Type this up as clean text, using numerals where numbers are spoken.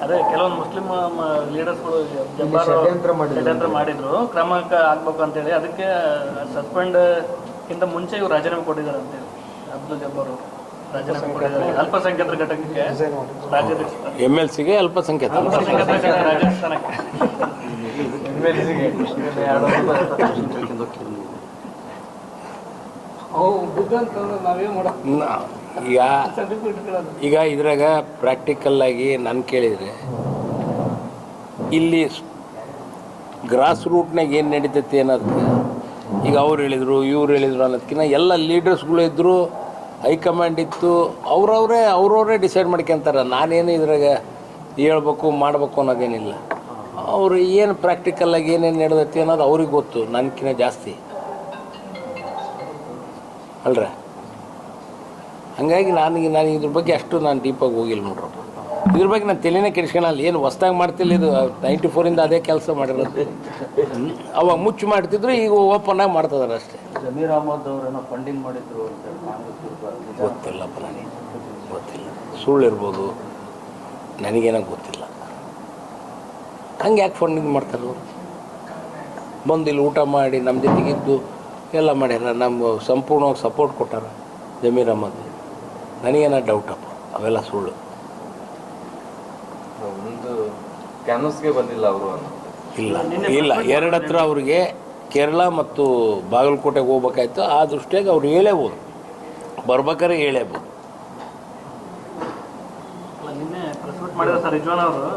ಅದೇ ಕೆಲವೊಂದು ಮುಸ್ಲಿಂ ಲೀಡರ್ಸ್ಗಳು ಷಡ್ಯಂತ್ರ ಮಾಡಿದ್ರು, ಕ್ರಮಕ್ಕೆ ಆಗ್ಬೇಕು ಅಂತೇಳಿ. ಅದಕ್ಕೆ ಸಸ್ಪೆಂಡ್ ಗಿಂತ ಮುಂಚೆ ಇವರು ರಾಜೀನಾಮೆ ಕೊಟ್ಟಿದ್ದಾರೆ ಅಂತೇಳಿ. ಅಬ್ದುಲ್ ಜಬ್ಬಾರ್ ಅವರು ರಾಜೀನಾಮೆ ಕೊಟ್ಟಿದ್ದಾರೆ ಅಲ್ಪಸಂಖ್ಯಾತರ ಘಟಕಕ್ಕೆ, ರಾಜ್ಯಾಧ್ಯಕ್ಷ MLCಗೆ ಅಲ್ಪಸಂಖ್ಯಾತ ರಾಜಸ್ಥಾನಕ್ಕೆ. ಈಗ ಇದ್ರಾಗ ಪ್ರಾಕ್ಟಿಕಲ್ಲಾಗಿ ನಾನು ಕೇಳಿದರೆ ಇಲ್ಲಿ ಗ್ರಾಸ್ ರೂಟ್ನಾಗ ಏನು ನಡೀತೈತಿ ಅನ್ನೋದಕ್ಕೆ ಈಗ ಅವ್ರು ಹೇಳಿದರು ಇವ್ರು ಹೇಳಿದರು ಅನ್ನೋದಕ್ಕಿಂತ ಎಲ್ಲ ಲೀಡರ್ಸ್ಗಳು ಇದ್ದರು, ಹೈಕಮಾಂಡ್ ಇತ್ತು, ಅವ್ರವರೇ ಡಿಸೈಡ್ ಮಾಡ್ಕೊಂತಾರೆ. ನಾನೇನು ಇದ್ರಾಗ ಹೇಳ್ಬೇಕು ಮಾಡಬೇಕು ಅನ್ನೋದೇನಿಲ್ಲ. ಅವರು ಏನು ಪ್ರಾಕ್ಟಿಕಲ್ಲಾಗಿ ಏನೇನು ನಡೆದೈತಿ ಅನ್ನೋದು ಅವ್ರಿಗೆ ಗೊತ್ತು, ನನಗಿನ್ನ ಜಾಸ್ತಿ ಅಲ್ರ. ಹಾಗಾಗಿ ನಾನು ಇದ್ರ ಬಗ್ಗೆ ಅಷ್ಟು ನಾನು ಡೀಪಾಗಿ ಹೋಗಿಲ್ಲ ನೋಡ್ರಪ್ಪ. ಇದ್ರ ಬಗ್ಗೆ ನಾನು ತಲೆನೇ ಕೆಡಿಸ್ಕೊಳಲ್ಲ. ಏನು ಹೊಸ್ದಾಗಿ ಮಾಡ್ತಿಲ್ಲ, ಇದು 94ಇಂದ ಅದೇ ಕೆಲಸ ಮಾಡಿರೋದು. ಅವಾಗ ಮುಚ್ಚು ಮಾಡ್ತಿದ್ರು, ಈಗ ಓಪನ್ ಆಗಿ ಮಾಡ್ತಿದ್ದಾರೆ ಅಷ್ಟೇ. ಜಮೀರ್ ಅಹಮದ್ ಅವರೇನೋ ಫಂಡಿಂಗ್ ಮಾಡಿದ್ರು ಅಂತ ಗೊತ್ತಿಲ್ಲಪ್ಪ, ನನಗೆ ಗೊತ್ತಿಲ್ಲ. ಸುಳ್ಳಿರ್ಬೋದು, ನನಗೇನೋ ಗೊತ್ತಿಲ್ಲ. ಹಂಗೆ ಯಾಕೆ ಫಂಡಿಂಗ್ ಮಾಡ್ತಾರೆ ಅವರು? ಬಂದು ಇಲ್ಲಿ ಊಟ ಮಾಡಿ ನಮ್ಮ ಜೊತೆಗಿದ್ದು ಎಲ್ಲ ಮಾಡ್ಯಾರ, ನಮ್ಮ ಸಂಪೂರ್ಣವಾಗಿ ಸಪೋರ್ಟ್ ಕೊಟ್ಟಾರ ಜಮೀರ್ ಅಹಮದ್. ನನಗೇನೋ ಡೌಟಪ್ಪ, ಅವೆಲ್ಲ ಸುಳ್ಳು. ಒಂದು ಕ್ಯಾನ್ವಸ್ಗೆ ಬಂದಿಲ್ಲ ಅವರು ಇಲ್ಲ ಎರಡು ಹತ್ರ ಅವ್ರಿಗೆ ಕೇರಳ ಮತ್ತು ಬಾಗಲಕೋಟೆಗೆ ಹೋಗ್ಬೇಕಾಯ್ತು. ಆ ದೃಷ್ಟಿಯಾಗಿ ಅವ್ರು ಹೇಳೇಬೋದು, ಬರ್ಬೇಕಾದ್ರೆ ಹೇಳೇಬೋದು. ನಿನ್ನೆ ಪ್ರೆಸ್ ಮೀಟ್ ಮಾಡಿದ್ರು ಸರ್ ರಿಜ್ವಾನ್ ಅವರು.